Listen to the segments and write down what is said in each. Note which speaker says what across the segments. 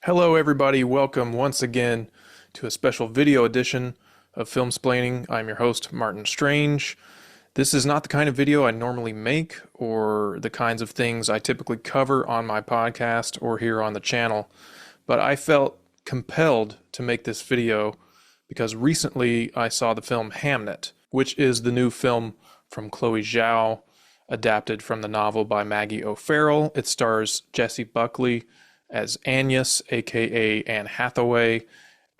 Speaker 1: Hello everybody, welcome once again to a special video edition of Filmsplaining. I'm your host, Martin Strange. This is not the kind of video I normally make or the kinds of things I typically cover on my podcast or here on the channel, but I felt compelled to make this video because recently I saw the film Hamnet, which is the new film from Chloe Zhao, adapted from the novel by Maggie O'Farrell. It stars Jessie Buckley as Agnes, aka Anne Hathaway,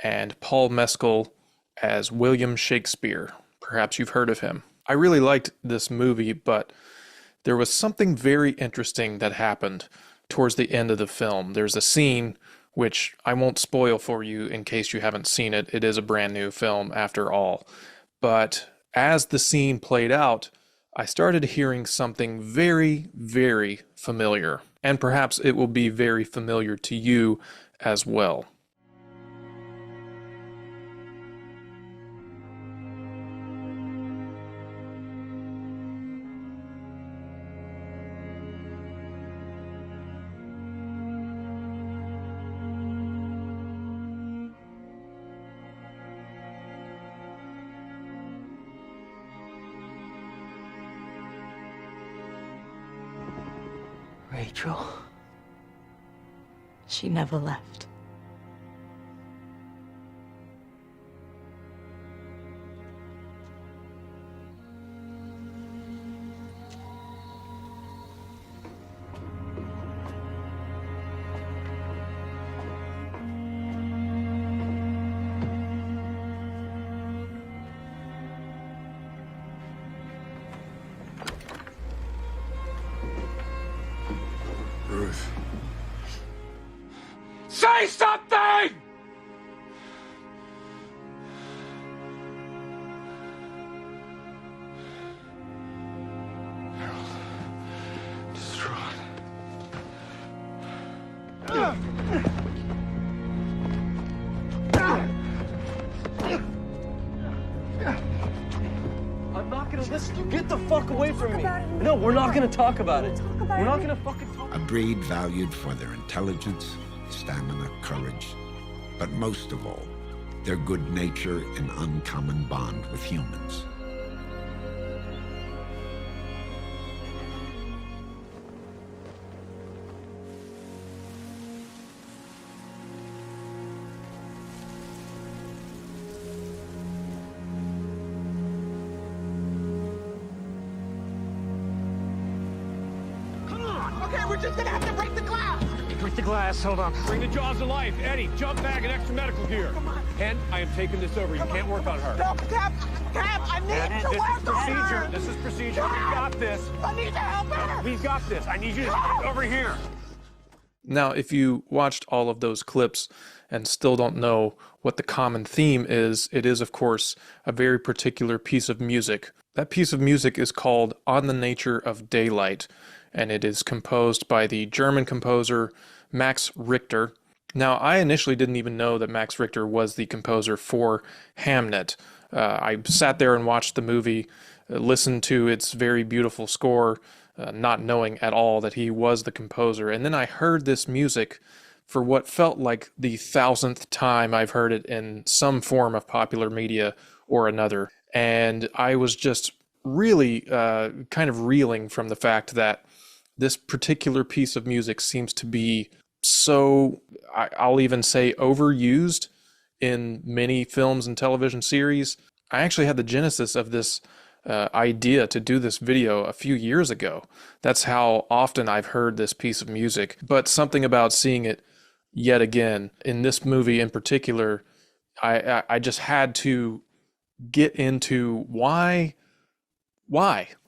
Speaker 1: and Paul Mescal as William Shakespeare. Perhaps you've heard of him. I really liked this movie, but there was something very interesting that happened towards the end of the film. There's a scene which I won't spoil for you in case you haven't seen it. It is a brand new film after all. But as the scene played out, I started hearing something very, very familiar. And perhaps it will be very familiar to you as well.
Speaker 2: Rachel. She never left.
Speaker 3: Ruth. Say something! Harold, distraught.
Speaker 4: I'm not gonna listen. Get the fuck away from me. No, we're not gonna talk about it. We're not gonna fucking talk.
Speaker 5: A breed valued for their intelligence, stamina, courage, but most of all, their good nature and uncommon bond with humans.
Speaker 6: Okay, we're just gonna have to break the glass!
Speaker 4: Break the glass, hold on.
Speaker 3: Bring the jaws to life. Eddie, jump bag and extra medical gear.
Speaker 6: Come on.
Speaker 3: And I am taking this over. You can't work on her.
Speaker 6: No, Cap, I need
Speaker 3: Eddie,
Speaker 6: to
Speaker 3: this
Speaker 6: work
Speaker 3: is
Speaker 6: on
Speaker 3: procedure.
Speaker 6: her!
Speaker 3: This is procedure. We've got this.
Speaker 6: I need to help her!
Speaker 3: We've got this. I need you to get over here.
Speaker 1: Now, if you watched all of those clips and still don't know what the common theme is, it is, of course, a very particular piece of music. That piece of music is called On the Nature of Daylight, and it is composed by the German composer Max Richter. Now, I initially didn't even know that Max Richter was the composer for Hamnet. I sat there and watched the movie, listened to its very beautiful score, not knowing at all that he was the composer. And then I heard this music for what felt like the 1,000th time I've heard it in some form of popular media or another. And I was just really kind of reeling from the fact that this particular piece of music seems to be so, I'll even say, overused in many films and television series. I actually had the genesis of this idea to do this video a few years ago. That's how often I've heard this piece of music. But something about seeing it yet again, in this movie in particular, I just had to get into why.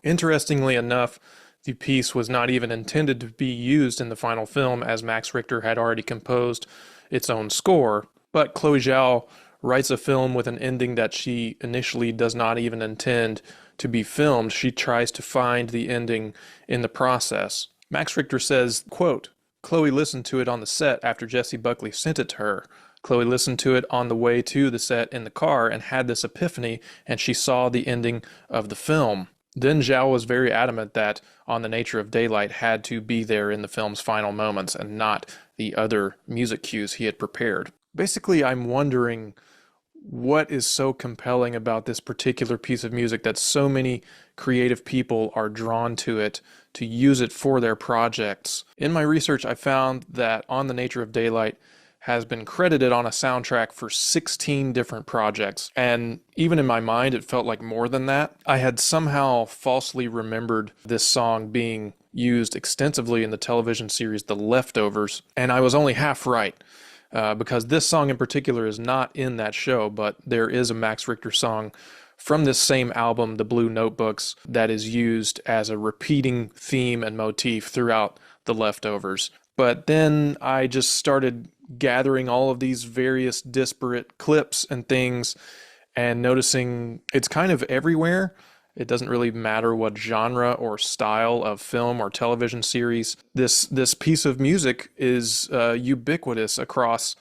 Speaker 1: Interestingly enough, the piece was not even intended to be used in the final film, as Max Richter had already composed its own score. But Chloe Zhao writes a film with an ending that she initially does not even intend to be filmed. She tries to find the ending in the process. Max Richter says, quote, Chloe listened to it on the set after Jessie Buckley sent it to her. Chloe listened to it on the way to the set in the car and had this epiphany, and she saw the ending of the film. Then Zhao was very adamant that On the Nature of Daylight had to be there in the film's final moments and not the other music cues he had prepared. Basically, I'm wondering what is so compelling about this particular piece of music that so many creative people are drawn to it to use it for their projects. In my research, I found that On the Nature of Daylight has been credited on a soundtrack for 16 different projects, and even in my mind it felt like more than that. I had somehow falsely remembered this song being used extensively in the television series The Leftovers, and I was only half right. Because this song in particular is not in that show, but there is a Max Richter song from this same album, The Blue Notebooks, that is used as a repeating theme and motif throughout The Leftovers. But then I just started gathering all of these various disparate clips and things and noticing it's kind of everywhere. It doesn't really matter what genre or style of film or television series. This piece of music is ubiquitous across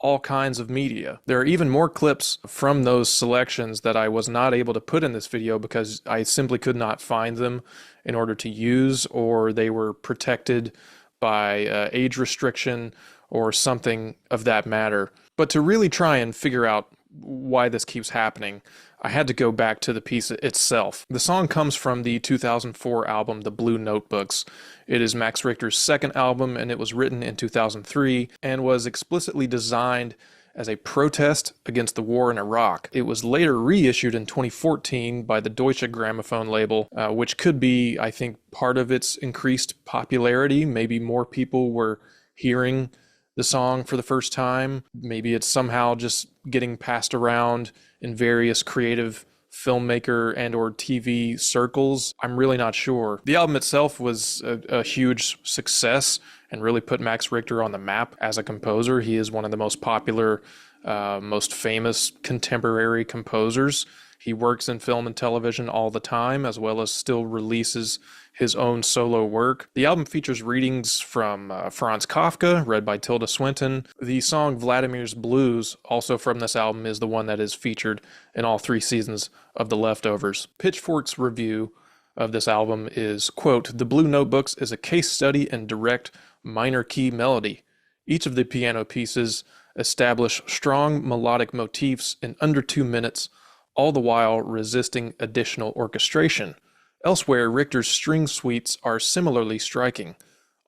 Speaker 1: all kinds of media. There are even more clips from those selections that I was not able to put in this video because I simply could not find them in order to use, or they were protected by age restriction or something of that matter. But to really try and figure out why this keeps happening, I had to go back to the piece itself. The song comes from the 2004 album, The Blue Notebooks. It is Max Richter's second album, and it was written in 2003 and was explicitly designed as a protest against the war in Iraq. It was later reissued in 2014 by the Deutsche Grammophon label, which could be, I think, part of its increased popularity. Maybe more people were hearing the song for the first time. Maybe it's somehow just getting passed around in various creative filmmaker and or TV circles. I'm really not sure. The album itself was a huge success and really put Max Richter on the map as a composer. He is one of the most popular, most famous contemporary composers. He works in film and television all the time, as well as still releases his own solo work. The album features readings from Franz Kafka, read by Tilda Swinton. The song Vladimir's Blues, also from this album, is the one that is featured in all 3 seasons of The Leftovers. Pitchfork's review of this album is, quote, "The Blue Notebooks is a case study in direct minor key melody. Each of the piano pieces establish strong melodic motifs in under 2 minutes, all the while resisting additional orchestration. Elsewhere, Richter's string suites are similarly striking.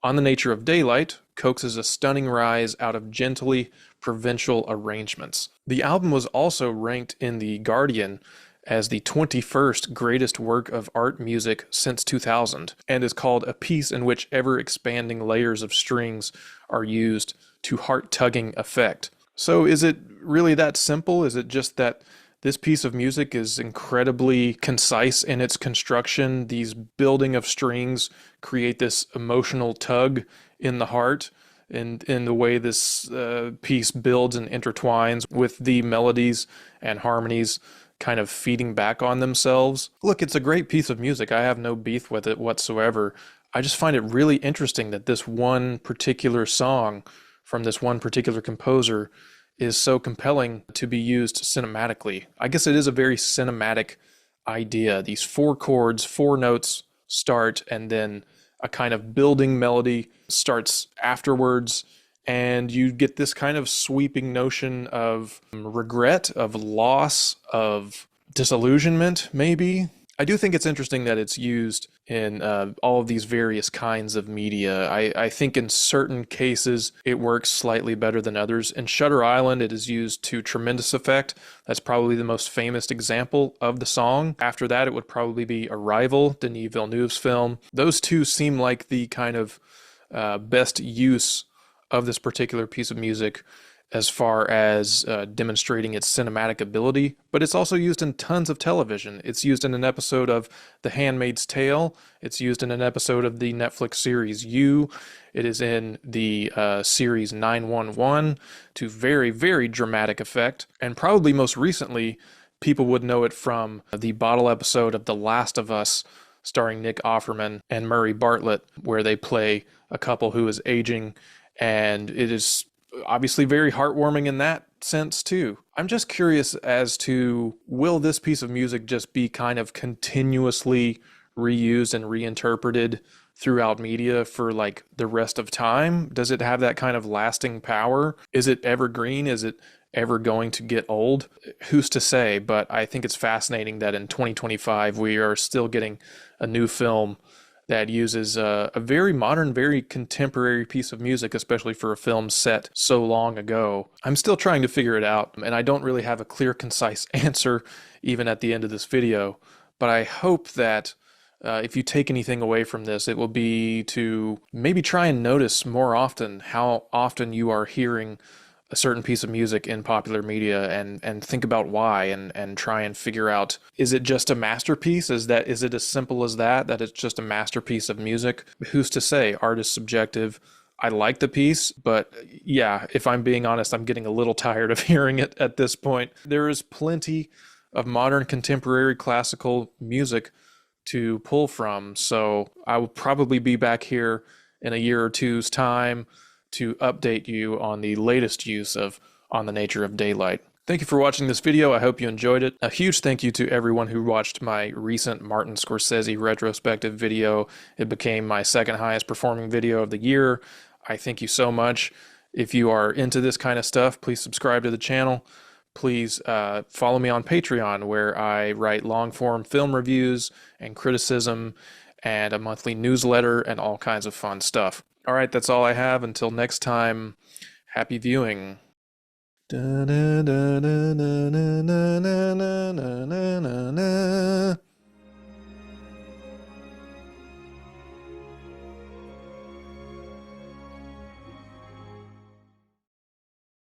Speaker 1: On the Nature of Daylight coaxes a stunning rise out of gently provincial arrangements." The album was also ranked in The Guardian as the 21st greatest work of art music since 2000, and is called a piece in which ever-expanding layers of strings are used to heart-tugging effect. So is it really that simple? Is it just that this piece of music is incredibly concise in its construction? These building of strings create this emotional tug in the heart, and in the way this piece builds and intertwines with the melodies and harmonies kind of feeding back on themselves. Look, it's a great piece of music. I have no beef with it whatsoever. I just find it really interesting that this one particular song from this one particular composer is so compelling to be used cinematically. I guess it is a very cinematic idea. These 4 chords, 4 notes start, and then a kind of building melody starts afterwards, and you get this kind of sweeping notion of regret, of loss, of disillusionment, maybe. I do think it's interesting that it's used in all of these various kinds of media. I think in certain cases it works slightly better than others. In Shutter Island, it is used to tremendous effect. That's probably the most famous example of the song. After that, it would probably be Arrival, Denis Villeneuve's film. Those two seem like the kind of best use of this particular piece of music as far as demonstrating its cinematic ability, but it's also used in tons of television. It's used in an episode of The Handmaid's Tale. It's used in an episode of the Netflix series You. It is in the series 911 to very, very dramatic effect. And probably most recently, people would know it from the bottle episode of The Last of Us, starring Nick Offerman and Murray Bartlett, where they play a couple who is aging, and it is obviously very heartwarming in that sense too. I'm just curious as to, will this piece of music just be kind of continuously reused and reinterpreted throughout media for like the rest of time? Does it have that kind of lasting power? Is it evergreen? Is it ever going to get old? Who's to say? But I think it's fascinating that in 2025 we are still getting a new film that uses a very modern, very contemporary piece of music, especially for a film set so long ago. I'm still trying to figure it out, and I don't really have a clear, concise answer even at the end of this video. But I hope that if you take anything away from this, it will be to maybe try and notice more often how often you are hearing a certain piece of music in popular media, and think about why, and try and figure out, is it just a masterpiece? Is it as simple as that it's just a masterpiece of music? Who's to say? Art is subjective. I like the piece, but yeah, if I'm being honest, I'm getting a little tired of hearing it at this point. There is plenty of modern contemporary classical music to pull from, so I will probably be back here in a year or two's time to update you on the latest use of On the Nature of Daylight. Thank you for watching this video. I hope you enjoyed it. A huge thank you to everyone who watched my recent Martin Scorsese retrospective video. It became my second highest performing video of the year. I thank you so much. If you are into this kind of stuff, please subscribe to the channel. Please follow me on Patreon, where I write long-form film reviews and criticism and a monthly newsletter and all kinds of fun stuff. All right, that's all I have. Until next time, happy viewing. Da, da, da, da, da, da, da, da.